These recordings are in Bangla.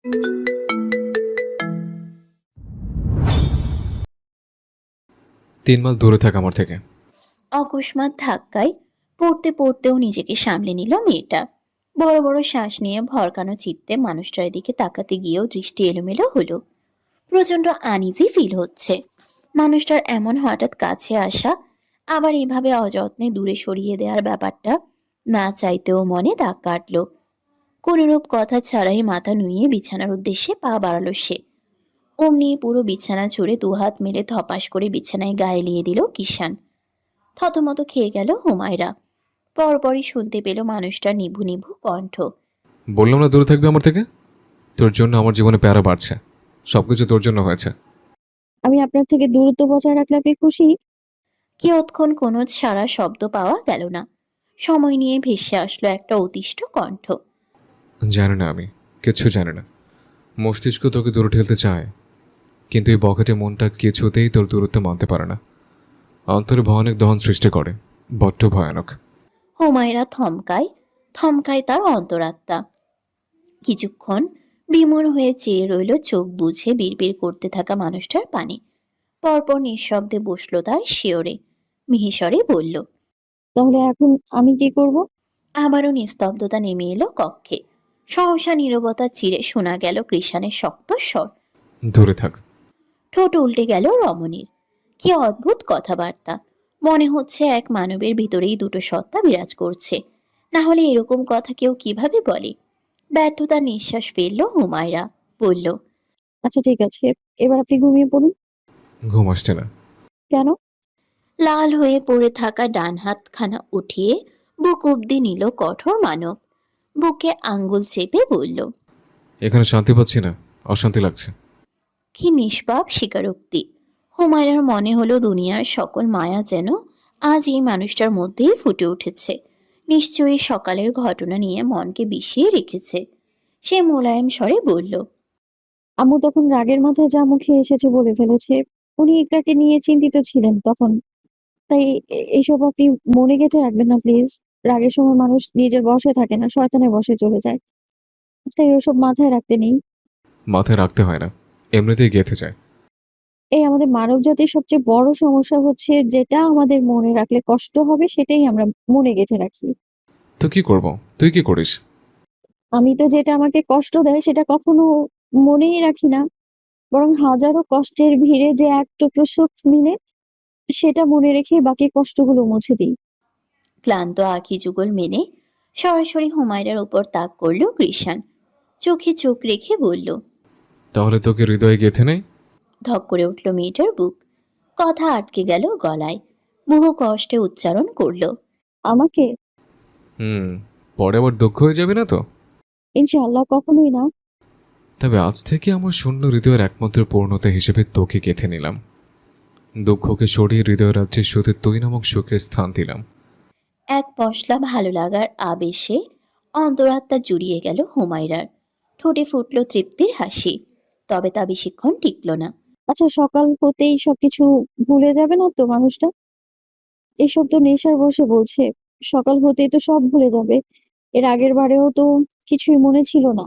3 মাইল দূরে থাক আমার থেকে। অকস্মাৎ ধাক্কায় পড়তে পড়তেও নিজেকে সামলে নিল মেয়েটা। বড় বড় শ্বাস নিয়ে ভরকানো চিত্তে মানুষটার দিকে তাকাতে গিয়েও দৃষ্টি এলোমেলো হলো। প্রচন্ড আনইজি ফিল হচ্ছে। মানুষটার এমন হঠাৎ কাছে আসা, আবার এভাবে অযত্নে দূরে সরিয়ে দেওয়ার ব্যাপারটা না চাইতেও মনে দাগ কাটল। কোনরূপ কথা ছাড়াই মাথা নুইয়ে বিছানার উদ্দেশ্যে পা বাড়ালো সে। অমনি পুরো বিছানা জুড়ে দুহাত মেলে ধপাস করে বিছানায় গায়ে লিয়ে দিল কিষান। থতমত খেয়ে গেল হুমায়রা। পরপরই শুনতে পেল মানুষটার নিভু নিভু কণ্ঠ। বললাম না দূরে থাকবি আমার থেকে। তোর জন্য আমার জীবনে প্যারা বাড়ছে। সবকিছু তোর জন্য হয়েছে। আমি আপনার থেকে দূরত্ব বজায় রাখলে আপনি খুশি? কিয়ৎক্ষণ কোনো সারা শব্দ পাওয়া গেল না। সময় নিয়ে ভেসে আসলো একটা অতিষ্ঠ কণ্ঠ। জানি না, আমি কিচ্ছু জানি না। মস্তিষ্ক তোকে দূরে ঠেলতে চায়, কিন্তু এই বখাটে মনটা কিছুতেই তোর দূরত্ব মানতে পারে না। অন্তরে ভয়ানক দহন সৃষ্টি করে, বড্ড ভয়ানক। হুমায়রা থমকায়, থমকায় তার অন্তরাত্মা। কিছুক্ষণ বিমূঢ় হয়ে চেয়ে রইল চোখ বুঝে বিড়বিড় করতে থাকা মানুষটার পানে। পরপর নিঃশব্দে বসলো তার শিয়রে। মিহিস্বরে বলল। তাহলে এখন আমি কি করব? আবারও নিস্তব্ধতা নেমে এলো কক্ষে। সহসা নীরবতা চিরে শোনা গেল কৃষানের শক্ত স্বর। দূরে থাক। ঠোঁট উল্টে গেল রমণীর। কি অদ্ভুত কথাবার্তা! মনে হচ্ছে এক মানবের ভিতরেই দুটো সত্তা বিরাজ করছে। না হলে এরকম কথা কেউ কিভাবে বলে? ব্যর্থতার নিঃশ্বাস ফেলল হুমায়রা। বলল। আচ্ছা ঠিক আছে, এবার আপনি ঘুমিয়ে পড়ুন। ঘুম আসছে না। কেন? লাল হয়ে পড়ে থাকা ডান হাতখানা উঠিয়ে বুক অব্দি নিল কঠোর মানব। বুকে আঙ্গুল চেপে বলল। এখানে শান্তি পাচ্ছি না, অশান্তি লাগছে। কি নিষ্পাপ স্বীকারোক্তি! হুমায়রার মনে হলো দুনিয়ার সকল মায়া যেন আজ এই মানুষটার মধ্যেই ফুটে উঠেছে। নিশ্চয়ই সকালের ঘটনা নিয়ে মনকে বিষিয়ে রেখেছে। সে মোলায়েম স্বরে বলল। আম্মু তখন রাগের মাথায় যা মুখে এসেছে বলে ফেলেছে। উনি এটাকে নিয়ে চিন্তিত ছিলেন তখন। তাই এইসব আপনি মনে গেঁথে রাখবেন না প্লিজ। রাগের সময় মানুষ নিজের বশে থাকে না, শয়তানের বশে চলে যায়। তাই ওসব মাথায় রাখতে নেই। মাথায় রাখতে হয় না, এমনিতেই গেঁথে যায়। এই আমাদের মানব জাতির সবচেয়ে বড় সমস্যা হচ্ছে যেটা আমাদের মনে রাখলে কষ্ট হবে সেটাই আমরা মনে গেঁথে রাখি। তো কি করব? তুই কি করিস? আমি তো যেটা আমাকে কষ্ট দেয় সেটা কখনো মনেই রাখি না। বরং হাজারো কষ্টের ভিড়ে যে এক টুকরো সুখ মিলে সেটা মনে রেখে বাকি কষ্টগুলো মুছে দিই। ক্লান্ত আঁখি যুগল মেনে সরাসরি হুমায়রার উপর তাক করল কৃষান। চোখে চোখ রেখে বলল। তাহলে তোকে হৃদয়ে গেঁথে নেই? ধক করে উঠল মেয়েটার বুক। কথা আটকে গেল গলায়। বহু কষ্টে উচ্চারণ করল। আমাকে? হুম। পরে আবার দুঃখ হয়ে যাবে না তো? ইনশাআল্লাহ কখনোই না। তবে আজ থেকে আমার শূন্য হৃদয়ের একমাত্র পূর্ণতা হিসেবে তোকে গেঁথে নিলাম। দুঃখকে সরিয়ে হৃদয় রাজ্যে শুধু তুই নামক সুখের স্থান দিলাম। এক পশলা ভালো লাগার আবেশে অন্তরাত্মা জুড়িয়ে গেল হুমায়রার। ঠোঁটে ফুটল তৃপ্তির হাসি। তবে তা বেশিক্ষণ টিকল না। আচ্ছা সকাল হতেই সবকিছু ভুলে যাবে না তো মানুষটা? এসব তো নেশার বশে বলছে। সকাল হতেই তো সব ভুলে যাবে। এর আগের বারেও তো কিছুই মনে ছিল না।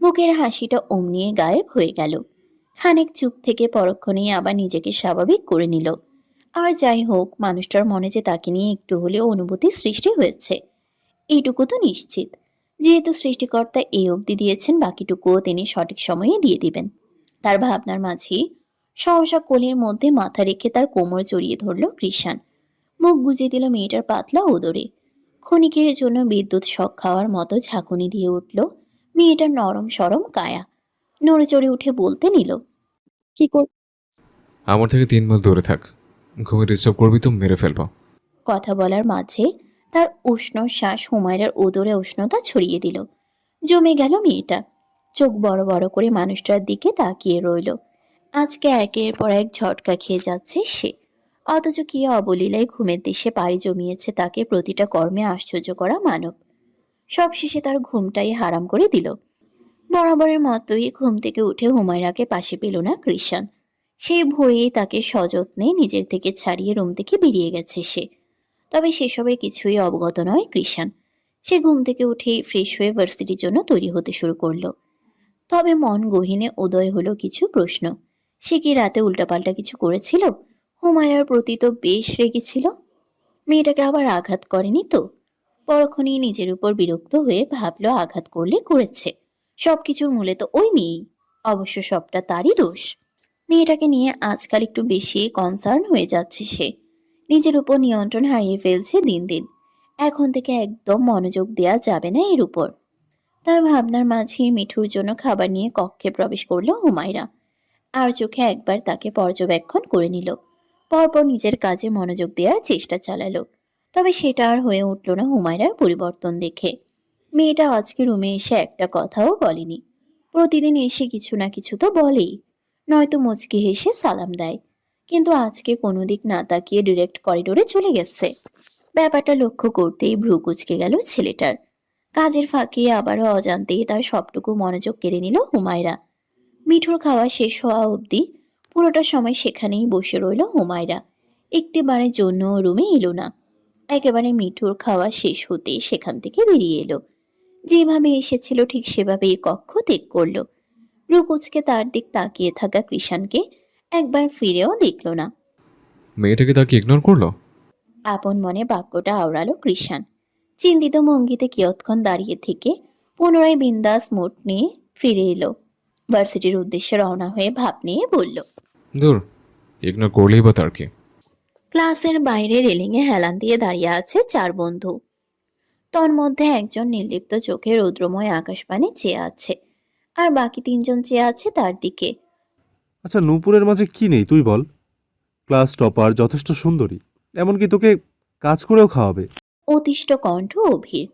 মুখের হাসিটা অমনিয়ে গায়েব হয়ে গেল। খানিক চুপ থেকে পরক্ষণেই আবার নিজেকে স্বাভাবিক করে নিল। আর যাই হোক, মানুষটার মনে যে তাকে নিয়ে একটু হলেও অনুভূতি সৃষ্টি হয়েছে এইটুকু তো নিশ্চিত। যেহেতু সৃষ্টিকর্তা এই অবধি দিয়েছেন, বাকিটুকুও তিনি সঠিক সময়ে দিয়ে দিবেন। তার ভাবনার মাঝেই সহসা কোলের মধ্যে মাথা রেখে তার কোমর জড়িয়ে ধরল কৃষান। মুখ গুজে দিল মেয়েটার পাতলা ওদরে। ক্ষণিকের জন্য বিদ্যুৎ শক খাওয়ার মতো ঝাঁকুনি দিয়ে উঠল মেয়েটার নরম সরম কায়া। নড়ে চড়ে উঠে বলতে নিল। কি কর আমার থেকে 3 মাইল দূরে থাক। ঘুমে ডিস্টার্ব করবি তো মেরে ফেলবো। কথা বলার মাঝে তার উষ্ণ শ্বাস হুমায়রার ওদরে উষ্ণতা ছড়িয়ে দিল। জমে গেল মেয়েটা। চোখ বড় বড় করে মানুষটার দিকে তাকিয়ে রইল। আজকে একের পর এক ঝটকা খেয়ে যাচ্ছে সে। অথচ কি অবলীলায় ঘুমের দেশে পাড়ি জমিয়েছে তাকে প্রতিটা কর্মে আশ্চর্য করা মানব। সব শেষে তার ঘুমটাই হারাম করে দিল। বরাবরের মতোই ঘুম থেকে উঠে হুমায়রাকে পাশে পেল না কৃষান। সেই ভোরেই তাকে সযত্নে নিজের থেকে ছাড়িয়ে রুম থেকে বেরিয়ে গেছে সে। তবে সেসবের কিছুই অবগত নয় কৃষান। সে ঘুম থেকে উঠেই ফ্রেশ হয়ে ভার্সিটির জন্য তৈরি হতে শুরু করলো। তবে মন গহীনে উদয় হলো কিছু প্রশ্ন। সে কি রাতে উল্টাপাল্টা কিছু করেছিল? হুমায়রার প্রতি তো বেশ রেগেছিল। মেয়েটাকে আবার আঘাত করেনি তো? পরক্ষণেই নিজের উপর বিরক্ত হয়ে ভাবলো আঘাত করলে করেছে, সবকিছুর মূলে তো ওই মেয়েই। অবশ্য সবটা তারই দোষ। মেয়েটাকে নিয়ে আজকাল একটু বেশি কনসার্ন হয়ে যাচ্ছে সে। নিজের উপর নিয়ন্ত্রণ হারিয়ে ফেলছে দিন দিন। এখন থেকে একদম মনোযোগ দেয়া যাবে না এর উপর। তার ভাবনার মাঝে মিঠুর জন্য খাবার নিয়ে কক্ষে প্রবেশ করলো হুমায়রা। আর চোখে একবার তাকে পর্যবেক্ষণ করে নিল। পরপর নিজের কাজে মনোযোগ দেওয়ার চেষ্টা চালালো। তবে সেটা আর হয়ে উঠল না হুমায়রার পরিবর্তন দেখে। মেয়েটা আজকে রুমে এসে একটা কথাও বলেনি। প্রতিদিন এসে কিছু না কিছু তো বলেই, নয়তো মুচকি হেসে সালাম দেয়। কিন্তু আজকে কোনো দিক না তাকিয়ে ডিরেক্ট করিডোরে চলে গেছে। ব্যাপারটা লক্ষ্য করতেই ভ্রু কুঁচকে গেল ছেলেটার। কাজের ফাঁকে আবারও অজান্তেই তার সবটুকু মনোযোগ কেড়ে নিল হুমায়রা। মিঠুর খাওয়া শেষ হওয়া অবধি পুরোটা সময় সেখানেই বসে রইল হুমায়রা। একটিবারের জন্য রুমে এলো না। একেবারে মিঠুর খাওয়া শেষ হতে সেখান থেকে বেরিয়ে এলো। যেভাবে এসেছিল ঠিক সেভাবেই কক্ষ ত্যাগ করলো। রুকুচকে তার দিক তাকিয়ে থাকা কৃষাণকে একবার ফিরেও দেখল না। মেয়েটাকে তাকে ইগনোর করলো। আপন মনে বাক্যটা আওড়ালো কৃষাণ। চিন্তিত ভঙ্গিতে কিয়ৎক্ষণ দাঁড়িয়ে থেকে পুনরায় বিন্দাস মুড নিয়ে ফিরে এলো। ভার্সিটির উদ্দেশ্যে রওনা হয়ে ভাব নিয়ে বলল, দূর, ইগনোর করলেই বা তার কি। ক্লাসের বাইরে রেলিংয়ে হেলান দিয়ে দাঁড়িয়ে আছে চার বন্ধু। তন্মধ্যে একজন নির্লিপ্ত চোখে রৌদ্রময় আকাশপানে চেয়ে আছে, আর বাকি তিনজন চেয়ে আছে তার দিকে। আচ্ছা, নূপুরের মাঝে কি নেই তুই বল? ক্লাস টপার, যথেষ্ট সুন্দরী, এমনকি তোকে কাজ করেও খাওয়াবে। অতিষ্ঠ কণ্ঠ অভির।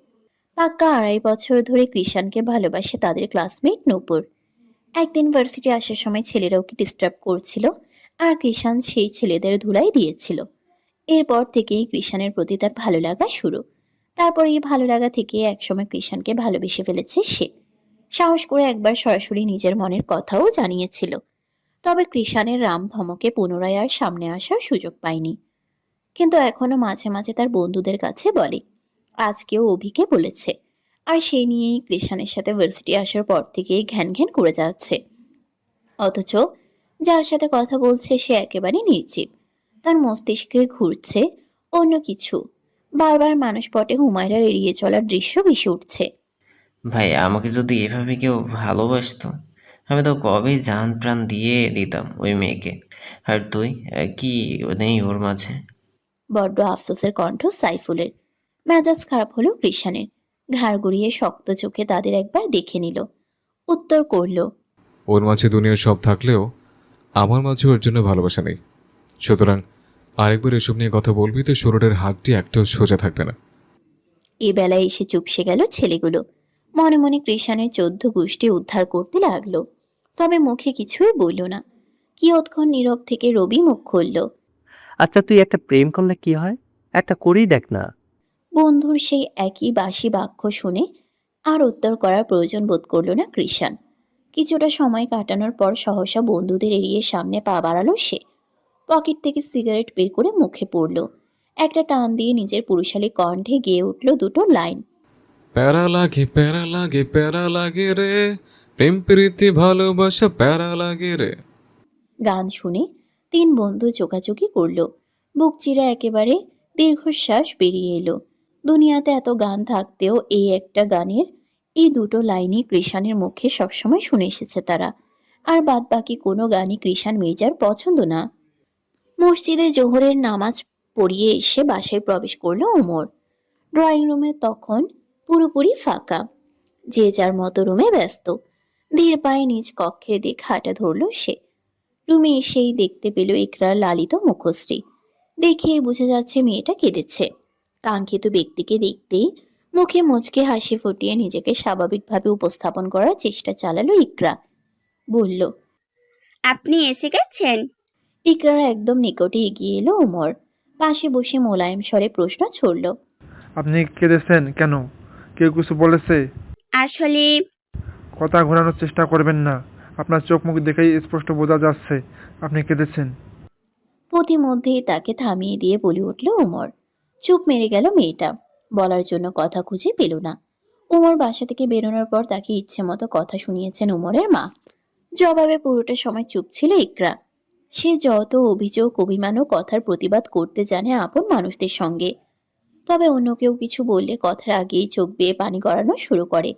পাক্কা 2.5 বছর ধরে কৃষাণকে ভালোবাসে তাদের ক্লাসমেট নূপুর। একদিন ভার্সিটি আসার সময় ছেলেরা ওকে ডিস্টার্ব করছিল, আর কৃষাণ সেই ছেলেদের ধুলাই দিয়েছিল। এরপর থেকেই কৃষাণের প্রতি তার ভালো লাগা শুরু। তারপর এই ভালো লাগা থেকে একসময় কৃষাণকে ভালোবেসে ফেলেছে সে। সাহস করে একবার সরাসরি নিজের মনের কথাও জানিয়েছিল। তবে কৃষাণের রাম ধমকে পুনরায় আর সামনে আসার সুযোগ পায়নি। কিন্তু এখনো মাঝে মাঝে তার বন্ধুদের কাছে বলে। আজকেও অভিকে বলেছে। আর সেই নিয়েই কৃষাণের সাথে ভার্সিটি আসার পর থেকেই ঘ্যান ঘ্যান করে যাচ্ছে। অথচ যার সাথে কথা বলছে সে একেবারে নির্জীব। তার মস্তিষ্কে ঘুরছে অন্য কিছু। বারবার মানসপটে হুমায়রার এড়িয়ে চলার দৃশ্য ভেসে উঠছে। ভাই, আমাকে যদি এভাবে কেউ ভালোবাসতো, আমি তো কবেই জান প্রাণ দিয়ে দিতাম ওই মেয়েকে। আর তুই কি নেই ওর মাঝে? বড্ড আফসোসের কণ্ঠ সাইফুলের। মেজাজ খারাপ হলো কৃষাণের। ঘাড় গড়িয়ে শক্ত চোখে তাদের একবার দেখে নিল। উত্তর করল, ওর মাঝে দুনিয়ার সব থাকলেও আমার মাঝে ওর জন্য ভালোবাসা নেই। সুতরাং আরেকবার এসব নিয়ে কথা বলবি তো শরীরের হাতটি একটাও সোজা থাকবে না। এ বেলায় এসে চুপসে গেল ছেলেগুলো। মনে মনে কৃষাণের 14 গোষ্ঠী উদ্ধার করতে লাগলো। তবে মুখে কিছুই বলল না। কিয়ৎক্ষণ নীরব থেকে রবি মুখ খুলল। আচ্ছা, তুই একটা প্রেম করলে কি হয়? একটা করেই দেখ না। বন্ধুর সেই একই বাসি বাক্য শুনে আর উত্তর করার প্রয়োজন বোধ করল না কৃষাণ। কিছুটা সময় কাটানোর পর সহসা বন্ধুদের এড়িয়ে সামনে পা বাড়ালো সে। পকেট থেকে সিগারেট বের করে মুখে পড়ল। একটা টান দিয়ে নিজের পুরুষালী কণ্ঠে গেয়ে উঠল দুটো লাইন। প্যারা লাগে প্যারা লাগে প্যারা লাগে রে, প্রেম প্রীতি ভালোবাসা প্যারা লাগে রে। গান শুনে তিন বন্ধু চোকাচুকি করল। বুক চিরা একেবারে দীর্ঘশ্বাস বেরিয়ে এলো। দুনিয়াতে এত গান থাকতেও এই একটা গানের এই দুটো লাইনই কৃষাণের মুখে সবসময় শুনে এসেছে তারা। আর বাদ বাকি কোনো গানই কৃষাণ মির্জার পছন্দ না। মসজিদে জোহরের নামাজ পড়িয়ে এসে বাসায় প্রবেশ করলো ওমর। ড্রয়িং রুমে তখন পুরোপুরি ফাঁকা। যে যার মতো রুমে ব্যস্ত। ধীর পায়ে নিজ কক্ষের দিক হাঁটা ধরল সে। রুমে এসেই দেখতে পেল ইকরার লালিত মুখশ্রী। দেখেই বোঝা যাচ্ছে মেয়েটা কেঁদেছে। কাঙ্ক্ষিত ব্যক্তিকে দেখতেই মুখে মুচকে হাসি ফুটিয়ে নিজেকে স্বাভাবিকভাবে উপস্থাপন করার চেষ্টা চালালো ইকরা। বলল, আপনি এসে গেছেন? ইকরার একদম নিকটে এগিয়ে এলো ওমর। পাশে বসে মোলায়েম স্বরে প্রশ্ন ছড়ল। আপনি কেঁদেছেন কেন? কেউ কিছু বলেছে? আসলে কথা ঘোরানোর চেষ্টা করবেন না। আপনার চোখ মুখ দেখেই স্পষ্ট বোঝা যাচ্ছে আপনি কেঁদেছেন। প্রতিমধ্যেই তাকে থামিয়ে দিয়ে বলে উঠল ওমর। চুপ মেরে গেল মেয়েটা। বলার জন্য কথা খুঁজে পেল না। উমর বাসা থেকে বেরোনোর পর তাকে ইচ্ছে মতো কথা শুনিয়েছেন উমরের মা। জবাবে পুরোটা সময় চুপ ছিল ইকরা। সে যত অভিযোগ অভিমান ও কথার প্রতিবাদ করতে জানে আপন মানুষদের সঙ্গে, তবে অন্য কেউ কিছু বললে কথার আগেই চোখ বেয়ে পানি গড়ানো শুরু করে।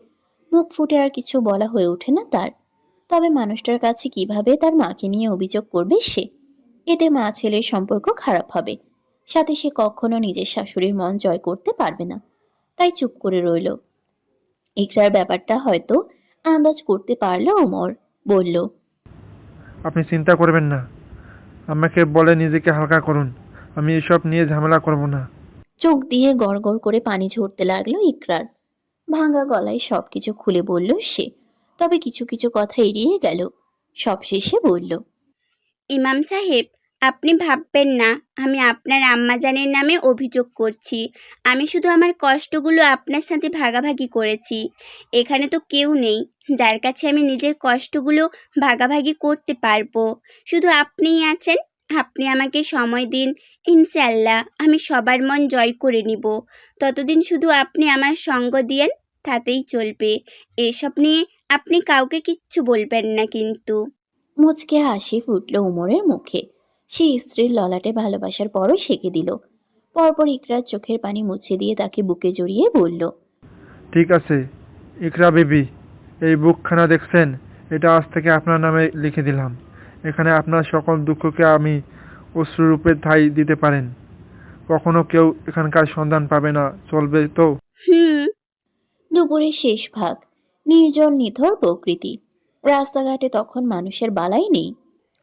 মুখ ফুটে আর কিছু বলা হয়ে ওঠে না তার। তবে মানুষটার কাছে কিভাবে তার মাকে নিয়ে অভিযোগ করবে সে? এতে মা ছেলের সম্পর্ক খারাপ হবে, সাথে সে কখনো নিজের শাশুড়ির মন জয় করতে পারবে না। তাই চুপ করে রইল। ইকরার ব্যাপারটা হয়তো আন্দাজ করতে পারলো ওমর। বলল, আপনি চিন্তা করবেন না, আমাকে বলে নিজেকে হালকা করুন। আমি এসব নিয়ে ঝামেলা করব না। চোখ দিয়ে গড় গড় করে পানি ঝরতে লাগলো ইকরার। ভাঙা গলায় সবকিছু খুলে বলল সে, তবে কিছু কিছু কথা এড়িয়ে গেল। সবশেষে বলল, ইমাম সাহেব, আপনি ভাববেন না আমি আপনার আম্মাজানের নামে অভিযোগ করছি। আমি শুধু আমার কষ্টগুলো আপনার সাথে ভাগাভাগি করেছি। এখানে তো কেউ নেই যার কাছে আমি নিজের কষ্টগুলো ভাগাভাগি করতে পারবো। শুধু আপনিই আছেন। আপনি আমাকে সময় দিন, ইনশাআল্লাহ আমি সবার মন জয় করে নিব। ততদিন শুধু আপনি আমার সঙ্গ দিয়েন, তাতেই চলবে। এসব নিয়ে আপনি কাউকে কিচ্ছু বলবেন না কিন্তু। মুচকে হাসি ফুটল উমরের মুখে। সে স্ত্রীর ললাটে ভালোবাসার পরও সেঁকে দিল। পরপর ইকরার চোখের পানি মুছে দিয়ে তাকে বুকে জড়িয়ে বলল, ঠিক আছে ইকরা বেবি, এই বুকখানা দেখছেন? এটা আজ থেকে আপনার নামে লিখে দিলাম। এখানে আপনার সকল দুঃখকে আমি অশ্রুরূপে ঠাঁই দিতে পারেন। কখনো কেউ এখানকার সন্ধান পাবে না, চলবে তো? হুম। দুপুরের শেষ ভাগ। নির্জন নিথর প্রকৃতি। রাস্তাঘাটে তখন মানুষের বালাই নেই।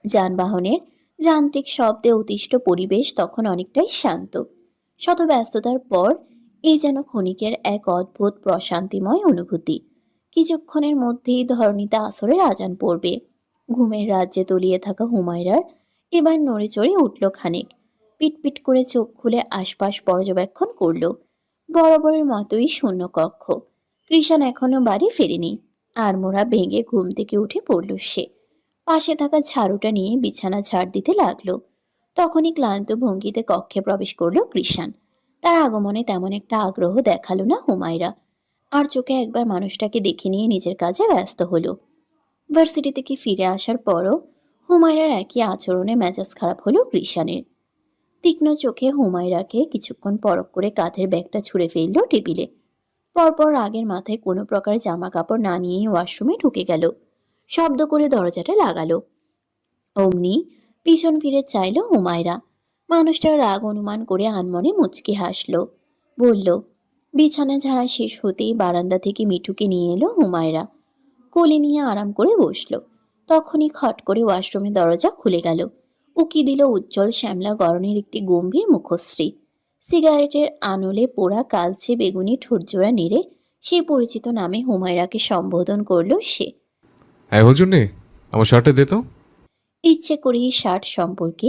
যানবাহনের যান্ত্রিক শব্দে অতিষ্ঠ পরিবেশ তখন অনেকটাই শান্ত। শত ব্যস্ততার পর এই যেন ক্ষণিকের এক অদ্ভুত প্রশান্তিময় অনুভূতি। কিছুক্ষণের মধ্যেই ধরণীতে আসরের আজান পড়বে। ঘুমের রাজ্যে তলিয়ে থাকা হুমায়রার এবার নড়ে চড়ে উঠল খানিক। পিটপিট করে চোখ খুলে আশপাশ পর্যবেক্ষণ করলো। বরাবরের মতোই শূন্য কক্ষ। কৃষাণ এখনো বাড়ি ফেরেনি। আড়মোড়া ভেঙে ঘুম থেকে উঠে পড়ল সে। পাশে থাকা ঝাড়ুটা নিয়ে বিছানা ঝাড় দিতে লাগলো। তখনই ক্লান্ত ভঙ্গিতে কক্ষে প্রবেশ করলো কৃষাণ। তার আগমনে তেমন একটা আগ্রহ দেখালো না হুমায়রা। আর চোখে একবার মানুষটাকে দেখে নিয়ে নিজের কাজে ব্যস্ত হলো। ভার্সিটি থেকে ফিরে আসার পরও হুমায়রার একই আচরণে মেজাজ খারাপ হলো কৃষাণের। তীক্ষ্ণ চোখে হুমায়রাকে কিছুক্ষণ পরখ করে কাঁধের ব্যাগটা ছুঁড়ে ফেললো টেবিলে। পরপর রাগের মাথায় কোনো প্রকার জামা কাপড় না নিয়েই ওয়াশরুমে ঢুকে গেল। শব্দ করে দরজাটা লাগালো। অমনি পিছন ফিরে চাইল হুমায়রা। মানুষটার রাগ অনুমান করে আনমনে মুচকি হাসলো। বলল, বিছানা ঝাড়া শেষ হতেই বারান্দা থেকে মিঠুকে নিয়ে এলো হুমায়রা। কোলে নিয়ে আরাম করে বসলো। তখনই খট করে ওয়াশরুমের দরজা খুলে গেল। উকি দিল উজ্জ্বল শ্যামলা গরনের একটি গম্ভীর মুখশ্রী। সিগারেটের আনলে পোড়া কালচে বেগুনি ঠোঁটজোড়া নেড়ে সেই পরিচিত নামে হুমায়রাকে সম্বোধন করল সে। এই হুজুরনি, আমার শার্টটা দে তো। ইচ্ছে করেই শার্ট সম্পর্কে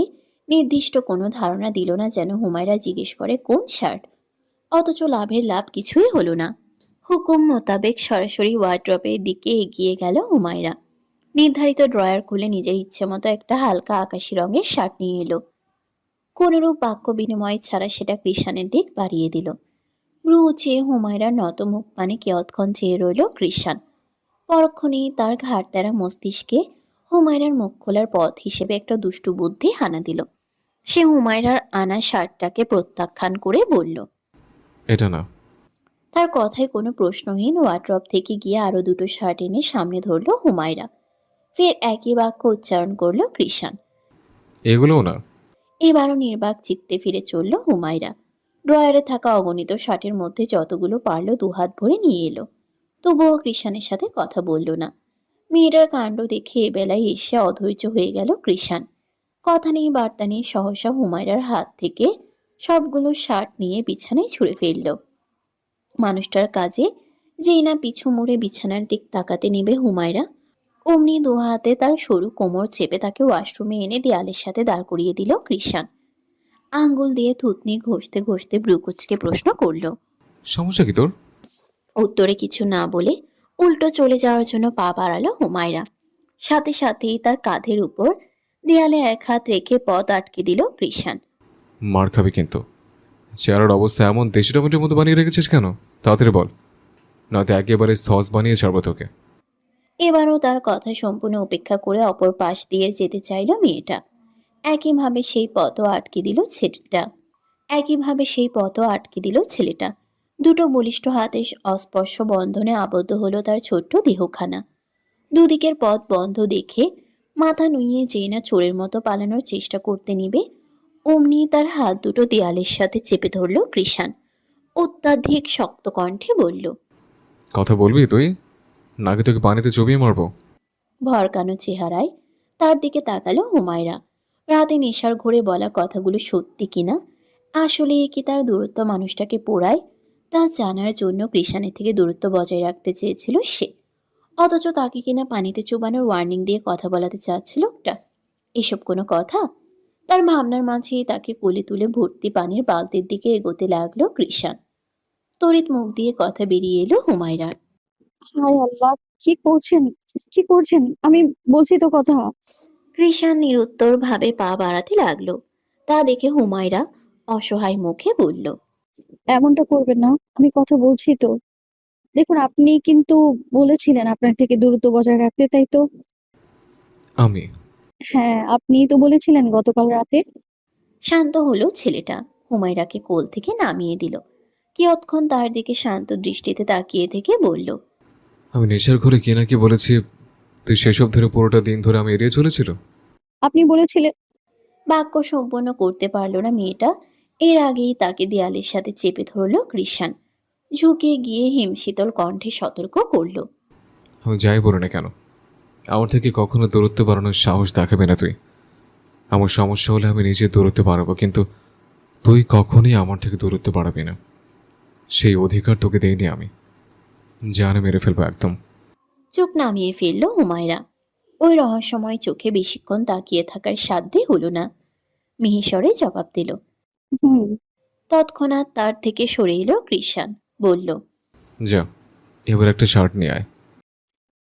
নির্দিষ্ট কোনো ধারণা দিল না যেন হুমায়রা জিজ্ঞেস করে কোন শার্ট। অথচ লাভের লাভ কিছুই হলো না। হুকুম মোতাবেক সরাসরি ওয়ার্ড্রপের দিকে এগিয়ে গেল হুমায়রা। নির্ধারিত ড্রয়ার খুলে নিজের ইচ্ছে মতো একটা হালকা আকাশি রঙের শার্ট নিয়ে এলো। কোনরূপ বাক্য বিনিময় ছাড়া সেটা কৃষাণের দিক বাড়িয়ে দিল। ভ্রু উঁচিয়ে হুমায়রার নত মুখ পানে কেয়ৎক্ষণ চেয়ে রইল কৃষাণ। পরক্ষণেই তার ঘাড়ত্যাড়া মস্তিষ্কে হুমায়রার মুখ খোলার পথ হিসেবে একটা দুষ্টু বুদ্ধি হানা দিল। সে হুমায়রার আনা শার্টটাকে প্রত্যাখ্যান করে বলল, এটা না। তার কথায় কোনো প্রশ্নহীন ওয়ার্ড্রপ থেকে গিয়ে আরো দুটো শার্ট এনে সামনে ধরল হুমায়রা। ফের একই বাক্য উচ্চারণ করল কৃষাণ। এগুলোও না। এবারও নির্বাক চিত্তে ফিরে চলল হুমায়রা। ড্রয়ারে থাকা অগণিত শার্টের মধ্যে যতগুলো পারল দুহাত ভরে নিয়ে এলো। তবুও কৃষাণের সাথে কথা বলল না। মেয়েটার কাণ্ড দেখে এবেলায় এসে অধৈর্য হয়ে গেল কৃষাণ। কথা নেই বার্তা নেই সহসা হুমায়রার হাত থেকে সবগুলো শার্ট নিয়ে বিছানায় ছুঁড়ে ফেলল। মানুষটার কাজে যেই না পিছু মুড়ে বিছানার দিক তাকাতে নেবে হুমায়রা, অমনি দু হাতে তার সরু কোমর চেপে তাকে ওয়াশরুমে এনে দেয়ালের সাথে দাঁড় করিয়ে দিল কৃষাণ। আঙ্গুল দিয়ে থুতনি ঘষতে ঘষতে ব্রুকুচকে প্রশ্ন করল। সমস্যা কি তোর? উত্তরে কিছু না বলে উল্টো চলে যাওয়ার জন্য পা বাড়ালো হুমায়রা। সাথে সাথেই তার কাঁধের উপর দেয়ালে এক হাত রেখে পথ আটকে দিল কৃষাণ। মার খাবি কিন্তু। চেয়ারের অবস্থা এমন দেশি টমেটোর মতো বানিয়ে রেখেছিস কেন? তাড়াতাড়ি বল। নয়তো একেবারে সস বানিয়ে ছাড়বো তোকে। এবারও তার কথা সম্পূর্ণ উপেক্ষা করে অপর পাশ দিয়ে যেতে চাইল মেয়েটা। একইভাবে সেই পথও আটকে দিল ছেলেটা। দুটো বলিষ্ঠ হাতে অস্পর্শ বন্ধনে আবদ্ধ হলো তার ছোট্ট দেহখানা। দুদিকের পথ বন্ধ দেখে মাথা নুইয়ে যেই না চোরের মতো পালানোর চেষ্টা করতে নিবে, অমনি তার হাত দুটো দেয়ালের সাথে চেপে ধরল কৃষাণ। অত্যাধিক শক্ত কণ্ঠে বলল, কথা বলবি তুই, নাকি তোকে পানিতে চুবিয়ে মারবো? ভরকানো চেহারায় তার দিকে তাকালো হুমায়রা। রাতে নেশার ঘোরে বলা কথাগুলো সত্যি কিনা, আসলে কি তার দূরত্ব মানুষটাকে পোড়ায়, তা জানার জন্য কৃষাণের থেকে দূরত্ব বজায় রাখতে চেয়েছিল সে। অথচ তাকে কিনা পানিতে চুবানোর ওয়ার্নিং দিয়ে কথা বলাতে চাচ্ছে লোকটা। এসব কোনো কথা? তার ভাবনার মাঝেই তাকে কোলে তুলে ভর্তি পানির বালতির দিকে এগোতে লাগলো কৃষাণ। তড়িৎ মুখ দিয়ে কথা বেরিয়ে এলো হুমায়রার। হায় আল্লাহ, কি করছেন? কি করছেন? আমি বলছি তো কথা। কৃষাণ নিরুত্তর ভাবে পা বাড়াতে লাগলো। তা দেখে হুমায়রা অসহায় মুখে বলল, এমনটা করবেন না, আমি কথা বলছি তো। দেখুন, আপনি কিন্তু বলেছিলেন আপনার থেকে দূরত্ব বজায় রাখতে, তাই তো? আমি? হ্যাঁ, আপনিই তো বলেছিলেন গতকাল রাতে। শান্ত হলো ছেলেটা। হুমায়রাকে কোল থেকে নামিয়ে দিল। কিয়ৎক্ষণ তার দিকে শান্ত দৃষ্টিতে তাকিয়ে থেকে বলল, আমি নেশার ঘরে কে নাকি বলেছি, তুই সেসব ধরে পুরোটা দিন ধরে আমি এড়িয়ে চলেছিল। আপনি বলেছিলেন। বাক্য সম্পন্ন করতে পারল না মেয়েটা। এর আগেই তাকে দেয়ালের সাথে চেপে ধরল কৃষাণ। ঝুঁকে গিয়ে হিমশীতল কণ্ঠে সতর্ক করল, আমি যাই বলি না কেন, আমার থেকে কখনো দূরত্ব বাড়ানোর সাহস দেখাবে না তুই। আমার সমস্যা হলে আমি নিজে দূরত্ব বাড়াবো, কিন্তু তুই কখনোই আমার থেকে দূরত্ব বাড়াবি না। সেই অধিকার তোকে দেইনি আমি। জানে মেরে ফেলবো একদম। চোখ নামিয়ে ফেলল হুমায়রা। ওই রহস্যময় চোখে বেশিক্ষণ তাকিয়ে থাকার সাধ্যই হলো না। মিহিসরে জবাব দিল। হুম। তৎক্ষণাৎ তার থেকে সরে এলো কৃষাণ। বলল, যা, এবার একটা শার্ট নিয়ে আয়।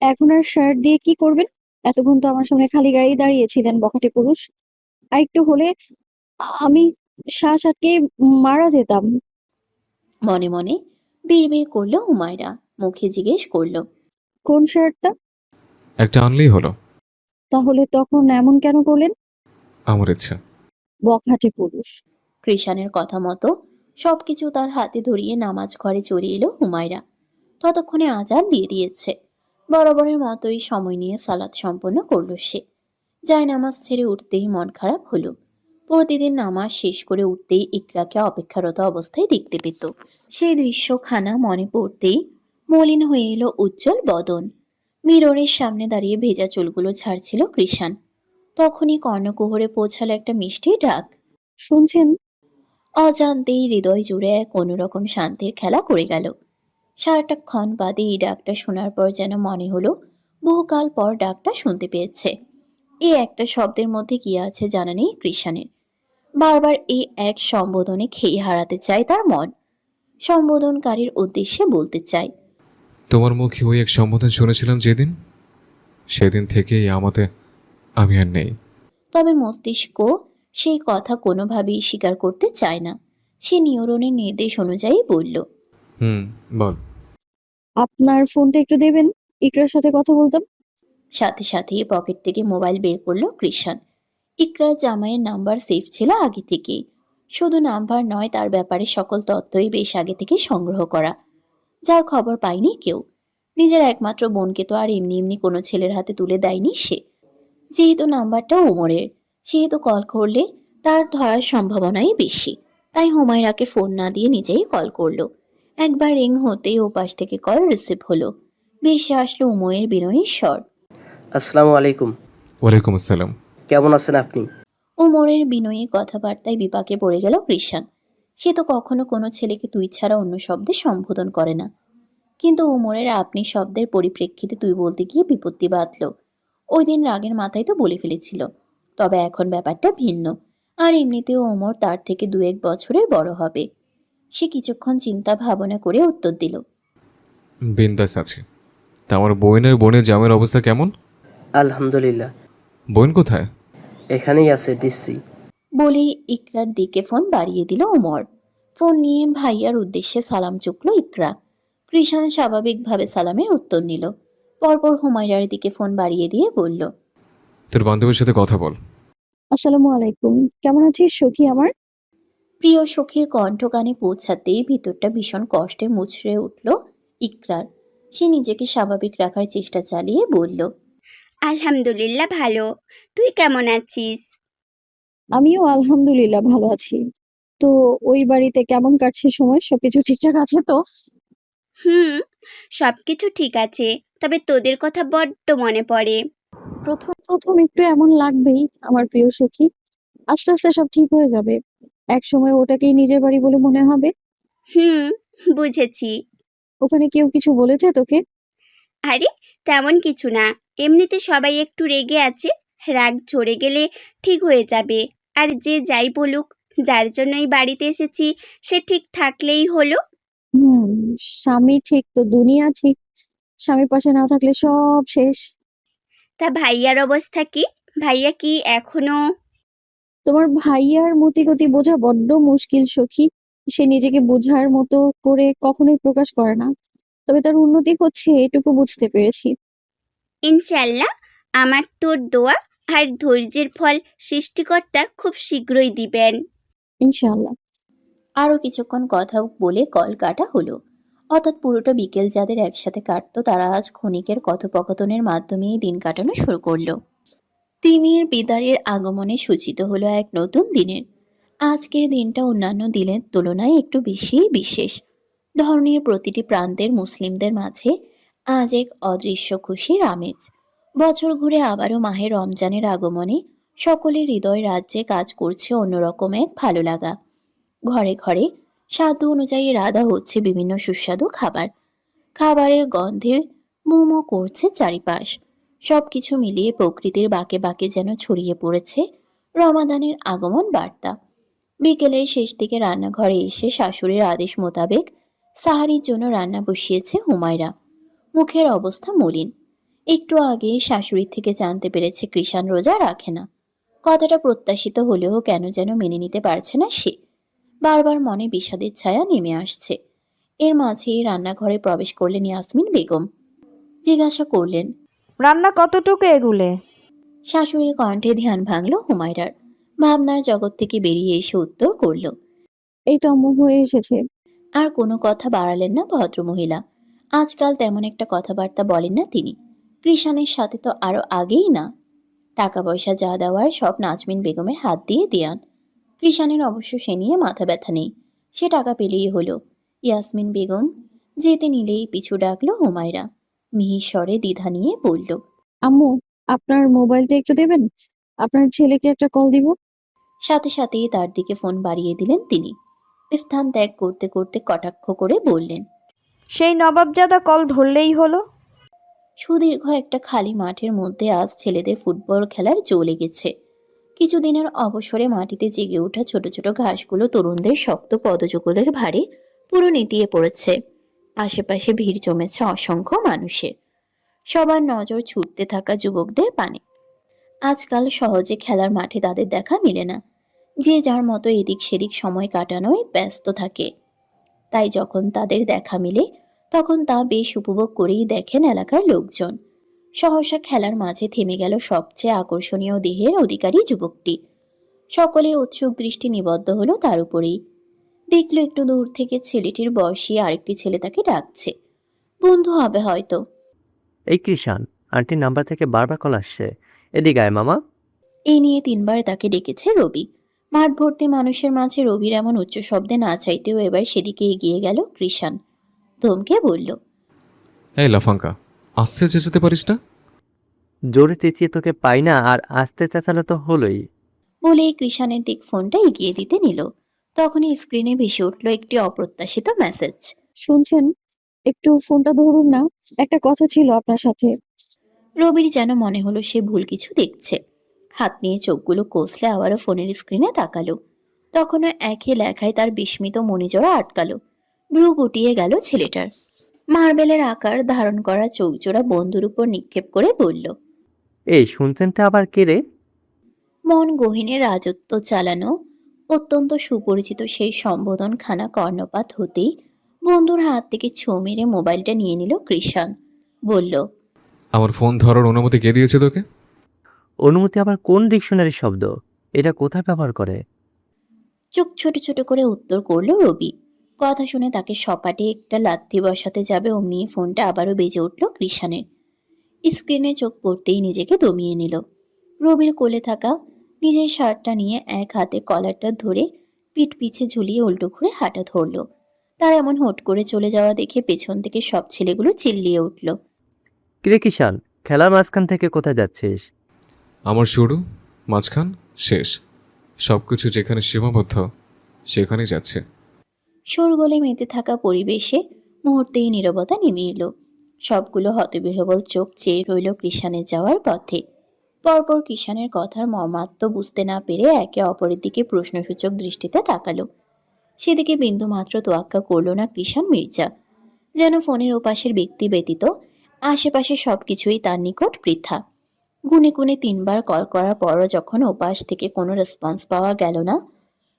এখন আর শার্ট দিয়ে কি করবেন? এতক্ষণ তো আমার সামনে খালি গায়েই দাঁড়িয়েছিলেন, বখাটে পুরুষ। আর একটু হলে আমি শ্বাস আটকে মারা যেতাম। মনে মনে বিড়বিড় করলো হুমায়রা। মুখে জিজ্ঞেস করলো, কোন শার্টটা? একটা আনলেই হলো। তাহলে তখন এমন কেন করলেন? আমার ইচ্ছা। বখাটে পুরুষ। কৃষাণের কথা মতো সবকিছু তার হাতে ধরিয়ে নামাজ ঘরে চলে এলো হুমায়রা। ততক্ষণে আজান দিয়ে দিয়েছে। বরাবরের মতোই সময় নিয়ে সালাত সম্পন্ন করলো সে। যায় নামাজ ছেড়ে উঠতেই মন খারাপ হলো। প্রতিদিন নামাজ শেষ করে উঠতেই ইকরাকে অপেক্ষারত অবস্থায় দেখতে পেত। সেই দৃশ্যখানা মনে পড়তেই মলিন হয়ে এলো উজ্জ্বল বদন। মিররের সামনে দাঁড়িয়ে ভেজা চুলগুলো ঝাড়ছিল কৃষাণ। তখনই কর্ণকুহরে পৌঁছালো একটা মিষ্টি ডাক। শুনছেন? অজান্তেই হৃদয় জুড়ে এক অন্যরকম শান্তির খেলা করে গেল। সারাটা ক্ষণ বাদে এই ডাকটা শোনার পর যেন মনে হলো বহুকাল পর ডাকটা শুনতে পেয়েছে। এই একটা শব্দের মধ্যে কি আছে জানা নেই কৃষাণের। বারবার এই এক সম্বোধনে খেয়ে হারাতে চায় তার মন। সম্বোধনকারীর উদ্দেশ্যে বলতে চায়, তোমার মুখে ওই এক সম্বোধন শুনেছিলাম যেদিন, সেদিন থেকেই আমাতে আমি আর নেই। তবে মস্তিষ্ক সেই কথা কোনোভাবেই স্বীকার করতে চায় না। সে নিউরনের নির্দেশ অনুযায়ী বলল, বল। আপনার ফোনটা একটু দেবেন, ইকরার সাথে কথা বলতাম। সাথে সাথেই পকেট থেকে মোবাইল বের করলো কৃষাণ। ইকরার জামাইয়ের নাম্বার সেভ ছিল আগে থেকেই। শুধু নাম্বার নয়, তার ব্যাপারে সকল তথ্যই বেশ আগে থেকে সংগ্রহ করা, যার খবর পায়নি কেউ। নিজের একমাত্র বোনকে তো আর এমনি এমনি কোনো ছেলের হাতে তুলে দেয়নি সে। যেহেতু নাম্বারটা ওমরের, সেহেতু কল করলে তার ধরার সম্ভাবনাই বেশি। তাই হুমায়রাকে ফোন না দিয়ে নিজেই কল করলো। একবার রিং হতেই ওপাশ থেকে কল রিসিভ হলো। ভেসে আসলো উময়ের বিনয়ী স্বর। আসসালামু আলাইকুম। ওয়ালাইকুম আসসালাম। কেমন আছেন আপনি? উমরের বিনয়ী কথাবার্তায় বিপাকে পড়ে গেল কৃষাণ। সে তো কখনো কোনো ছেলেকে তুই ছাড়া অন্য শব্দে সম্বোধন করে না, কিন্তু উমরের আপনি শব্দের পরিপ্রেক্ষিতে তুই বলতে গিয়ে বিপত্তি বাঁধল। ওই দিন রাগের মাথায় তো বলে ফেলেছিল, তবে এখন ব্যাপারটা ভিন্ন। আর এমনিতেও ওমর তার থেকে 2-1 বছরের বড় হবে। সে কিছুক্ষণ চিন্তা ভাবনা করে উত্তর দিল, বিন্দাস আছে। তা আমার বোনের জামের অবস্থা কেমন? আলহামদুলিল্লাহ। বোন কোথায়? এখানেই আছে দিচ্ছি। বলেই ইকরার দিকে ফোন বাড়িয়ে দিল ওমর। ফোন নিয়ে ভাইয়ার উদ্দেশ্যে সালাম চুকলো ইকরা। কৃষাণ স্বাভাবিকভাবে সালামের উত্তর নিল। পরপর হুমায়রার দিকে ফোন বাড়িয়ে দিয়ে বলল, তোর বান্ধবীর সাথে কথা বল। আসসালামু আলাইকুম। কেমন আছিস সখী আমার? প্রিয় সখীর কণ্ঠ কানে পৌঁছাতেই ভিতরটা ভীষণ কষ্টে মুচড়ে উঠল ইকরার। সে নিজেকে স্বাভাবিক রাখার চেষ্টা চালিয়ে বলল, আলহামদুলিল্লাহ ভালো। তুই কেমন আছিস? আমিও আলহামদুলিল্লাহ ভালো আছি। তো ওই বাড়িতে কেমন কাটছে সময়? সবকিছু ঠিকঠাক আছে তো? হুম, সবকিছু ঠিক আছে, তবে তোদের কথা বড্ড মনে পড়ে। প্রথম প্রথম একটু এমন লাগবেই আমার প্রিয় সখী। আস্তে আস্তে সব ঠিক হয়ে যাবে। একসময় ওটাকেই নিজের বাড়ি বলে মনে হবে। হুম, বুঝেছি। ওখানে কেউ কিছু বলেছে তোকে? আরে তেমন কিছু না, এমনিতে সবাই একটু রেগে আছে। রাগ ঝরে গেলে ঠিক হয়ে যাবে। আর যে যাই বলুক, যার জন্য এই বাড়িতে এসেছি সে ঠিক থাকলেই হলো। হুম, স্বামী ঠিক তো দুনিয়া ঠিক। স্বামী পাশে না থাকলে সব শেষ। তা ভাইয়ার অবস্থা কি? ভাইয়া কি এখনো? তোমার ভাইয়ার মতিগতি বোঝা বড্ড মুশকিল সখী। সে নিজেকে বোঝার মতো করে কখনোই প্রকাশ করে না। তবে তার উন্নতি হচ্ছে এটুকু বুঝতে পেরেছি। ইনশাল্লাহ, আমার তোর দোয়া আর ধৈর্যের ফল সৃষ্টিকর্তা খুব শীঘ্রই দিবেন। ইনশাআল্লাহ। আরও কিছুক্ষণ কথা বলে কল কাটা হলো। অর্থাৎ পুরোটা বিকেল যাদের একসাথে কাটতো তারা আজ ক্ষণিকের কথোপকথনের মাধ্যমেই দিন কাটানো শুরু করলো। তিমির বিদায়ের আগমনে সূচিত হলো এক নতুন দিনের। আজকের দিনটা অন্যান্য দিনের তুলনায় একটু বেশিই বিশেষ। ধরনের প্রতিটি প্রান্তের মুসলিমদের মাঝে আজ এক অদৃশ্য খুশির আমেজ। বছর ঘুরে আবারও মাহে রমজানের আগমনে সকলের হৃদয় রাজ্যে কাজ করছে অন্যরকম এক ভালো লাগা। ঘরে ঘরে স্বাদ অনুযায়ী রাধা হচ্ছে বিভিন্ন সুস্বাদু খাবার। খাবারের গন্ধে মোমো করছে চারিপাশ। সবকিছু মিলিয়ে প্রকৃতির বাঁকে বাঁকে যেন ছড়িয়ে পড়েছে রমাদানের আগমন বার্তা। বিকেলের শেষ দিকে রান্নাঘরে এসে শাশুড়ির আদেশ মোতাবেক সাহারির জন্য রান্না বসিয়েছে হুমায়রা। মুখের অবস্থা মলিন। একটু আগে শাশুড়ির থেকে জানতে পেরেছে কৃষাণ রোজা রাখে না। কথাটা প্রত্যাশিত হলেও কেন যেন মেনে নিতে পারছে না সে। বারবার মনে বিষাদের ছায়া নেমে আসছে। এর মাঝেই রান্নাঘরে প্রবেশ করলেন ইয়াসমিন বেগম। জিজ্ঞাসা করলেন, রান্না কতটুকু এগুলে? শাশুড়ির কণ্ঠে ধ্যান ভাঙল হুমায়রার। ভাবনার জগৎ থেকে বেরিয়ে এসে উত্তর করল। এই তো আম্মু হয়ে এসেছে। আর কোনো কথা বাড়ালেন না ভদ্রমহিলা। আজকাল তেমন একটা কথাবার্তা বলেন না তিনি। কৃষাণের সাথে তো আরো আগেই না। টাকা পয়সা যা দেওয়ার সব নাজমিন বেগমের হাত দিয়ে দেয়ান। কৃষাণের অবশ্য সে নিয়ে মাথা ব্যথা নেই। সে টাকা পেলেই হলো। ইয়াসমিন বেগম যেতে নিলেই পিছু ডাকলো হুমায়রা। মিহির স্বরে দ্বিধা নিয়ে বলল, আম্মু, আপনার মোবাইলটা একটু দেবেন? আপনার ছেলেকে একটা কল দিব। সাথে সাথেই তার দিকে ফোন বাড়িয়ে দিলেন তিনি। স্থান ত্যাগ করতে করতে কটাক্ষ করে বললেন, সেই নবাবজাদা কল ধরলেই হলো। সুদীর্ঘ একটা খালি মাঠের মধ্যে আজ ছেলেদের ফুটবল খেলার জো লেগেছে। কিছুদিনের অবসরে মাটিতে জেগে ওঠা ছোট ছোট ঘাসগুলো তরুণদের শক্ত পদযুগলের ভারে পুরো নেতিয়ে পড়েছে। আশেপাশে ভিড় জমেছে অসংখ্য মানুষের। সবার নজর ছুটতে থাকা যুবকদের পানে। আজকাল সহজে খেলার মাঠে তাদের দেখা মেলে না। যে যার মতো এদিক সেদিক সময় কাটানোয় ব্যস্ত থাকে। তাই যখন তাদের দেখা মিলে তখন তা বেশ উপভোগ করেই দেখেন এলাকার লোকজন। সহসা খেলার মাঝে থেমে গেল সবচেয়ে আকর্ষণীয় দেহের অধিকারী যুবকটি। সকলের উৎসুক দৃষ্টি নিবদ্ধ হলো তার উপরেই। দেখলো একটু দূর থেকে ছেলেটির বয়সী আরেকটি ছেলে তাকে ডাকছে। বন্ধু হবে হয়তো। এই কৃষাণ, আন্টির নাম্বার থেকে বারবার কল আসছে। এদিকে আয় মামা। এই নিয়ে 3বার তাকে ডেকেছে রবি। মাঠ ভর্তি মানুষের মাঝে রবির এমন উচ্চ শব্দে না চাইতেও এবার সেদিকে এগিয়ে গেল কৃষাণ। ধমকে বলল, এই লাফাঙ্কা, আস্তে চেঁচাতে পারিস না? জোরে চেঁচিয়ে তোকে পাই না, আর আস্তে চেঁচালে তো হলোই। বলেই কৃষাণের দিক ফোনটা এগিয়ে দিতে নিল। তখনই স্ক্রিনে ভেসে উঠল একটি অপ্রত্যাশিত মেসেজ। শুনছেন? একটু ফোনটা ধরুন না। একটা কথা ছিল আপনার সাথে। রবির যেন মনে হলো সে ভুল কিছু দেখছে। হাত নিয়ে চোখগুলো কষলে আবারও ফোনের স্ক্রিনে তাকালো। তখনও একই লেখায় তার বিস্মিত মণিজোড়া আটকালো। ভ্রু গুটিয়ে গেল ছেলেটার। মার্বেলের আকার ধারণ করা চোখজোড়া বন্ধুর উপর নিক্ষেপ করে বলল, এই শুনছেনটা আবার কে রে? মন গহীনে রাজত্ব চালানো অত্যন্ত সুপরিচিত সেই সম্বোধনখানা কর্ণপাত হতেই বন্ধুর হাত থেকে ছোঁ মেরে মোবাইলটা নিয়ে নিল কৃষাণ। বলল, আমার ফোন ধরার অনুমতি কে দিয়েছে তোকে? অনুমতি আবার কোন ডিকশনারি শব্দ? এটা কোথায় ব্যবহার করে? চোখ ছোট ছোট করে উত্তর করলো রবি। কথা শুনে তাকে সপাটে একটা লাথি বসাতে যাবে অমনি ফোনটা আবারও বেজে উঠল কৃষাণের। স্ক্রিনে চোখ পড়তেই নিজেকে দমিয়ে নিল। রবির কোলে থাকা নিজের শার্টটা নিয়ে এক হাতে কলারটা ধরে পিঠ পিছে ঝুলিয়ে উল্টো ঘুরে হাঁটা ধরল। তার এমন হুট করে চলে যাওয়া দেখে পেছন থেকে সব ছেলেগুলো চিল্লিয়ে উঠল। কিরে কিষান, খেলার মাঝখান থেকে কোথায় যাচ্ছিস? আমার শুরু, মাঝখান, শেষ, সব কিছু যেখানে সীমাবদ্ধ সেখানেই যাচ্ছে। শোরগোলে মেতে থাকা পরিবেশে মুহূর্তেই নীরবতা নেমে এলো। সবগুলো হতবিহ্বল চোখ চেয়ে রইল কৃষাণের যাওয়ার পথে। পরপর কৃষাণের কথার মর্মার্থ বুঝতে না পেরে একে অপরের দিকে প্রশ্নসূচক দৃষ্টিতে তাকালো। সেদিকে বিন্দুমাত্র তোয়াক্কা করল না কৃষাণ মির্জা। যেন ফোনের ওপাশের ব্যক্তি ব্যতীত আশেপাশে সবকিছুই তার নিকট বৃথা। গুনে গুনে 3বার কল করার পরও যখন ওপাশ থেকে কোনো রেসপন্স পাওয়া গেল না,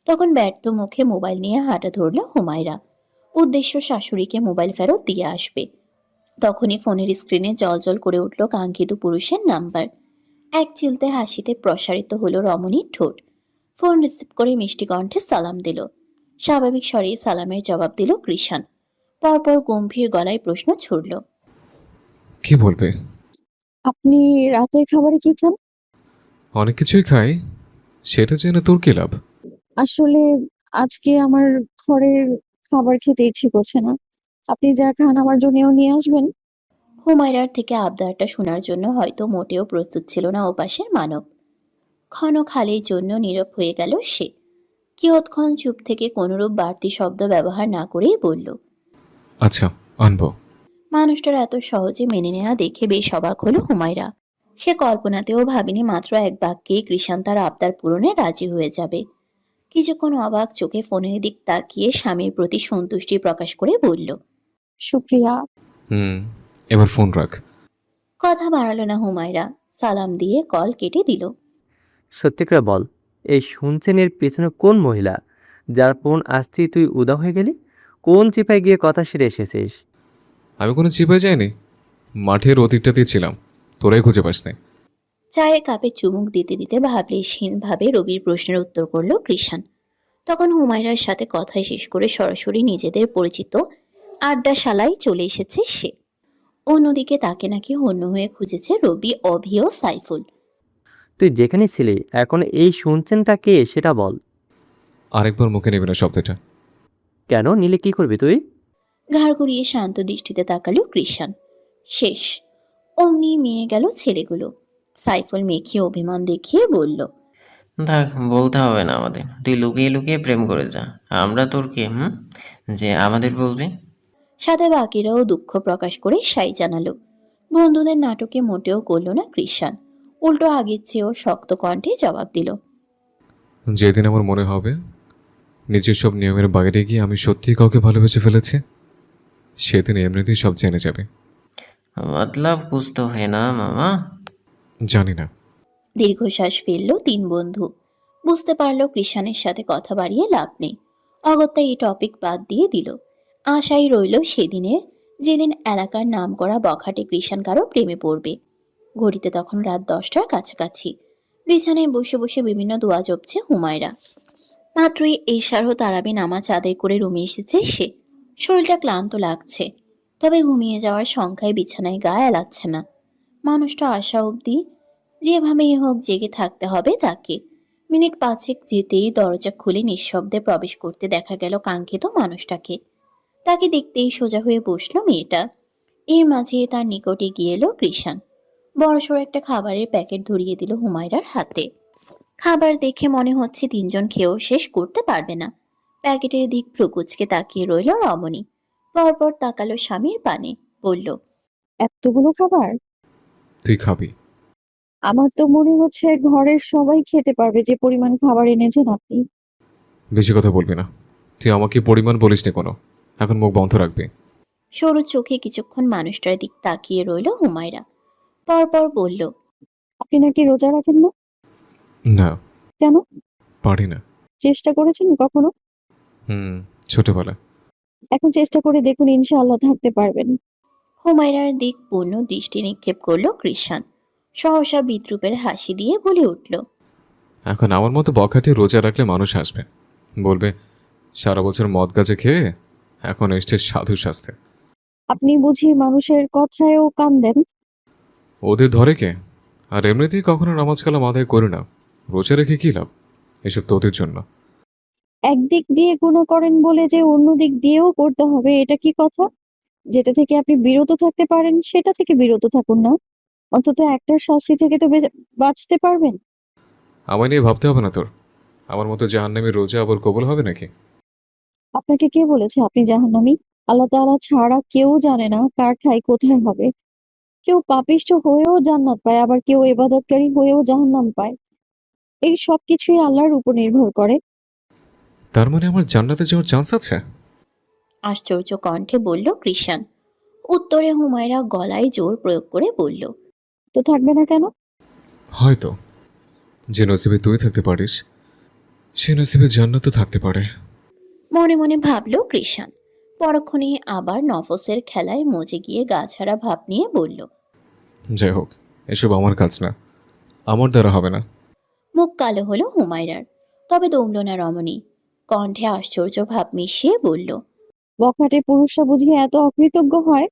তখন ব্যর্থ মুখে মোবাইল নিয়ে হাঁটা ধরল হুমায়রা। উদ্দেশ্য শাশুড়িকে মোবাইল ফেরত দিয়ে আসবে। তখনই ফোনের স্ক্রিনে জলজল করে উঠল কাঙ্ক্ষিত পুরুষের নাম্বার। এক চিলতে হাসিতে প্রসারিত হলো রমণীর ঠোঁট। ফোন রিসিভ করে মিষ্টি কণ্ঠে সালাম দিল। স্বাভাবিক স্বরে সালামের জবাব দিল কৃষাণ। পরপর গম্ভীর গলায় প্রশ্ন ছুড়ল, কি বলবে? আপনি রাতের খাবারে কি খান? অনেক কিছুই খাই, সেটা জেনে তোর কি লাভ? আসলে আজকে আমার ঘরের খাবার খেতে ইচ্ছে করছে না। আপনি যা খান আমার জন্যও নিয়ে আসবেন। হুমায়রার থেকে আবদারটা শোনার জন্য হয়তো মোটেও প্রস্তুত ছিল না ওপাশের মানব। ক্ষণ খালের জন্য নীরব হয়ে গেল সে। কিয়ৎক্ষণ চুপ থেকে কোনরূপ বাড়তি শব্দ ব্যবহার না করেই বলল, আচ্ছা, আনবো। মানুষটার এত সহজে মেনে নেওয়া দেখে বেশ অবাক হলো হুমায়রা। সে কল্পনাতেও ভাবেনি মাত্র এক বাক্যেই কৃষাণ তার আবদার পূরণে রাজি হয়ে যাবে। কিছুক্ষণ অবাক চোখে ফোনের দিক তাকিয়ে স্বামীর প্রতি সন্তুষ্টি প্রকাশ করে বলল, শুক্রিয়া। হুম, এবার ফোন রাখ। কথা বাড়ালো না হুমায়রা। সালাম দিয়ে কল কেটে দিল। সত্যি করে বল, এই শুনছেনের পেছনে কোন মহিলা যার ফোন আসতেই তুই উদা হয়ে গেলি? কোন চিপায় গিয়ে কথা সেরে এসেছিস? আমি কোনো চিপায় যাইনি, মাঠের অতীতটাতেই ছিলাম, তোরাই খুঁজে পাস নাই। চায়ের কাপে চুমুক দিতে দিতে ভাবলেশহীনভাবে রবির প্রশ্নের উত্তর করল কৃষাণ। তখন হুমায়রার সাথে কথা শেষ করে সরাসরি নিজেদের পরিচিত আড্ডাশালায় চলে এসেছে সে। অন্যদিকে তাকে নাকি হন্য হয়ে খুঁজেছে রবি, অভি ও সাইফুল। তুই যেখানে ছিলি এখন এই শুনছেনটা কে সেটা বল। আরেকবার মুখে নেবে না শব্দটা। কেন নিলে কি করবি তুই? ঘাড় ঘুরিয়ে শান্ত দৃষ্টিতে তাকালো কৃষাণ। শেষ। অমনি মেয়ে গেল ছেলেগুলো। সাইফুল মেখে অভিমান দেখিয়ে বলল, দেখ, বলতে হবে না আমাদের, তুই লুকিয়ে লুকিয়ে প্রেম করে যা। আমরা তোর কে, যে আমাদের বলবি? সাথে বাকিরাও দুঃখ প্রকাশ করে সাই জানালো। বন্ধুদের নাটকে মোটেও করল না কৃষাণ। উল্টো আগের চেয়েও শক্ত কণ্ঠে জবাব দিল, যেদিন আমার মনে হবে নিজের সব নিয়মের বাইরে গিয়ে আমি সত্যিই কাউকে ভালোবেসে ফেলেছি, সেদিন এমনিতেই সব জেনে যাবে। মতলব কুছ তো হে না মামা। জানি না। দীর্ঘশ্বাস ফেলল 3 বন্ধু। বুঝতে পারল কৃষাণের সাথে কথা বাড়িয়ে লাভ নেই। অগত্যা এই টপিক বাদ দিয়ে দিল। আশাই রইল সেদিনের, যেদিন এলাকার নামকরা বখাটে কৃষাণ কারো প্রেমে পড়বে। ঘড়িতে তখন রাত 10টার কাছাকাছি। বিছানায় বসে বসে বিভিন্ন দোয়া জপছে হুমায়রা। মাত্রই এশার ও তারাবি নামাজ আদায় করে রুমে এসেছে সে। শরীরটা ক্লান্ত লাগছে, তবে ঘুমিয়ে যাওয়ার সংখ্যায় বিছানায় গা এলাচ্ছে না। মানুষটা আসা অবধি যেভাবেই হোক জেগে থাকতে হবে তাকে। মিনিট 5 যেতেই দরজা খুলে নিঃশব্দে প্রবেশ করতে দেখা গেল কাঙ্ক্ষিত মানুষটাকে। তাকে দেখতেই সোজা হয়ে বসলো মেয়েটা। এর মাঝে তার নিকটে গিয়ে এলো কৃষাণ। বড়সড় একটা খাবারের প্যাকেট ধরিয়ে দিল হুমায়রার হাতে। খাবার দেখে মনে হচ্ছে 3জন খেয়েও শেষ করতে পারবে না। প্যাকেটের দিক ভ্রুকুচকে তাকিয়ে রইল রমণী। পরপর তাকালো স্বামীর পানে, বলল, এতগুলো খাবার? তুই খাবি? আমার তো মনে হচ্ছে ঘরের সবাই খেতে পারবে যে পরিমাণ খাবার এনেছেন আপনি। বেশি কথা বলবি না। তুই আমাকে পরিমাণ বলিস নি কোনো, এখন মুখ বন্ধ রাখবি। সরু চোখে কিছুক্ষণ মানুষটার দিক তাকিয়ে রইল হুমায়রা। পরপর বলল, আপনি নাকি রোজা রাখেন না? না, কেন? পারি না। চেষ্টা করেছেন কখনো? হুম, ছোটবেলা। এখন চেষ্টা করে দেখুন, ইনশাআল্লাহ থাকতে পারবেন। হুমায়রার দিক পূর্ণ দৃষ্টি নিক্ষেপ করলো কৃষাণ। সহসা বিদ্রুপের হাসি দিয়ে বলে উঠল, এখন আমার মতো বখাটে রোজা রাখলে মানুষ আসবে, বলবে সারা বছর মদ গাছে খেয়ে এখন এসছে সাধু সাজতে। আপনি বুঝি মানুষের কথায়ও কান দেন? ওদের ধরে কে? আর এমনিতেই কখনো নামাজ কালাম আদায় করি না, রোজা রেখে কী লাভ? এসব তো ওদের জন্য। একদিক দিয়ে গুনাহ করেন বলে যে অন্য দিক দিয়েও করতে হবে, এটা কি কথা? যেটা থেকে আপনি বিরত থাকতে পারেন সেটা থেকে বিরত থাকুন না। অন্তত একটার শাস্তি থেকে তো বাঁচতে পারবেন। আমায় নিয়ে ভাবতে হবে না তোর। আমার মতো জাহান্নামী রোজা আবার কবুল হবে নাকি? আপনাকে কে বলেছে আপনি জাহান্নামী? আল্লাহ তাআলা ছাড়া কেউ জানে না কার ঠাঁই কোথায় হবে। কেউ পাপিষ্ঠ হয়েও জান্নাত পায়, আবার কেউ ইবাদতকারী হয়েও জাহান্নাম পায়। এই সবকিছুই আল্লাহর উপর নির্ভর করে। তার মানে আমার জান্নাতে যাওয়ার চান্স আছে? আশ্চর্য কণ্ঠে বলল কৃষাণ। উত্তরে হুমায়রা গলায় জোর প্রয়োগ করে বলল, তো থাকবে না কেন? হয়তো। যে নসিবে তুই থাকতে পারিস সে নসিবে জান্নাত তো থাকতে পারে। মনে মনে ভাবল কৃষাণ। পরক্ষণে আবার নফসের খেলায় মজে গিয়ে গাছাড়া ভাব নিয়ে বলল, যাই হোক, এসব আমার কাজ না, আমার দ্বারা হবে না। মুখ কালো হলো হুমায়রার, তবে দমল না রমণী। কণ্ঠে আশ্চর্য ভাব মিশিয়ে বলল, বখাটে পুরুষরা বুঝি এত অকৃতজ্ঞ হয়?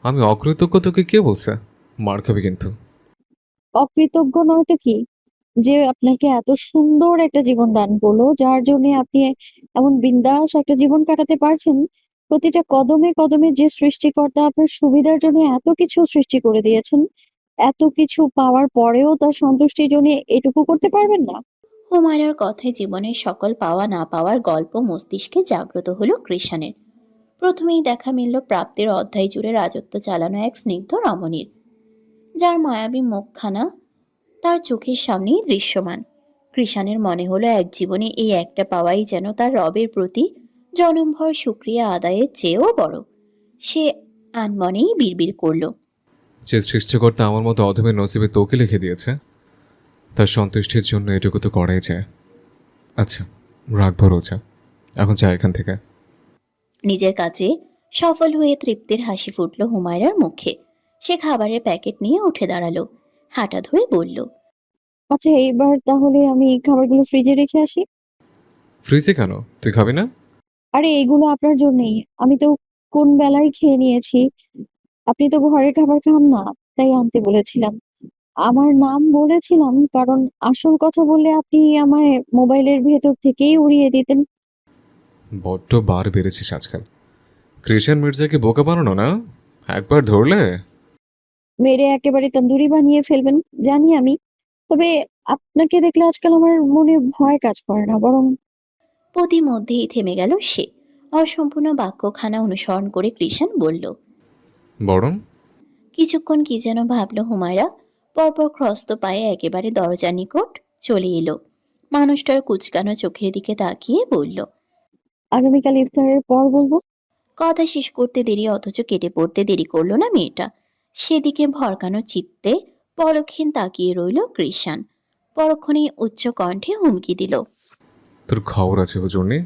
আমি অকৃতজ্ঞ তোকে কে বলছে? মার খাবি কিন্তু। অকৃতজ্ঞ নয় তো কি? যে আপনাকে এত সুন্দর একটা জীবন দান করলো, যার জন্য আপনি এমন বিন্দাস একটা জীবন কাটাতে পারছেন। প্রতিটা কদমে কদমে যে সৃষ্টিকর্তা আপনার সুবিধার জন্য এত কিছু সৃষ্টি করে দিয়েছেন, এত কিছু পাওয়ার পরেও তার সন্তুষ্টির জন্য এটুকু করতে পারবেন না? হুমায়রার কথায় জীবনের সকল পাওয়া না পাওয়ার গল্প মস্তিষ্কে জাগ্রত হলো কৃষাণের। প্রথমেই দেখা মিলল প্রাপ্তির অধ্যায় জুড়ে রাজত্ব চালানো এক স্নিগ্ধ রমণীর, যার মায়াবী মুখখানা তার চোখের সামনেই দৃশ্যমান। কৃষাণের মনে হলো এক জীবনে এই একটা পাওয়াই যেন তার রবের প্রতি জনমভর শুক্রিয়া আদায়ের চেয়েও বড়। সে আনমনেই বিড়বিড় করল, যে সৃষ্টিকর্তা আমার মতো অধমের নসিবে তোকে লিখে দিয়েছে, তার সন্তুষ্টির জন্য এটুকু তো করাই যায়। আচ্ছা, রাখবো রোজা, এখন যা এখান থেকে। নিজের কাছে সফল হয়ে তৃপ্তির হাসি ফুটল হুমায়রার মুখে। সে খাবারের প্যাকেট নিয়ে উঠে দাঁড়ালো, হাঁটা ধরে বলল, আচ্ছা, এইবার তাহলে আমি খাবারগুলো ফ্রিজে রেখে আসি। ফ্রিজে কেন? তুই খাবি না? আরে এগুলো আপনার জন্যই। আমি তো কোন বেলায় খেয়ে নিয়েছি। আপনি তো ঘরের খাবার খান না, তাই আনতে বলেছিলাম। আমার নাম বলেছিলাম কারণ আসল কথা বললে আপনি আমায় মোবাইলের ভেতর থেকেই উড়িয়ে দিতেন। বড্ড বার বেড়েছিস আজকাল। ক্রিশ্চিয়ান মির্জাকে বোকা বানানো না, একবার ধরলে। মেরে একেবারে তন্দুরি বানিয়ে ফেলবেন জানি আমি। তবে আপনাকে দেখলে আজকাল আমার মনে ভয় কাজ করে না, বরং প্রতিমধ্যেই থেমে গেল সে। অসম্পূর্ণ বাক্যখানা অনুসরণ করে কৃষাণ বলল, বরং? কিছুক্ষণ কি যেন ভাবল হুমায়রা, পরপর ক্রস্ত পায়ে একেবারে দরজার নিকট চলে এলো। মানুষটার কুচকানো চোখের দিকে তাকিয়ে বলল, আগামীকাল ইফতারের পর বলবো। কথা শেষ করতে দেরি অথচ কেটে পড়তে দেরি করলো না মেয়েটা। সেদিকে ভরকানো চিত্তে পলক্ষীন তাকিয়ে রইল কৃষাণ। পরক্ষণেই উচ্চ কণ্ঠে হুমকি দিল, তোর খবর আছে হুজুর নেই?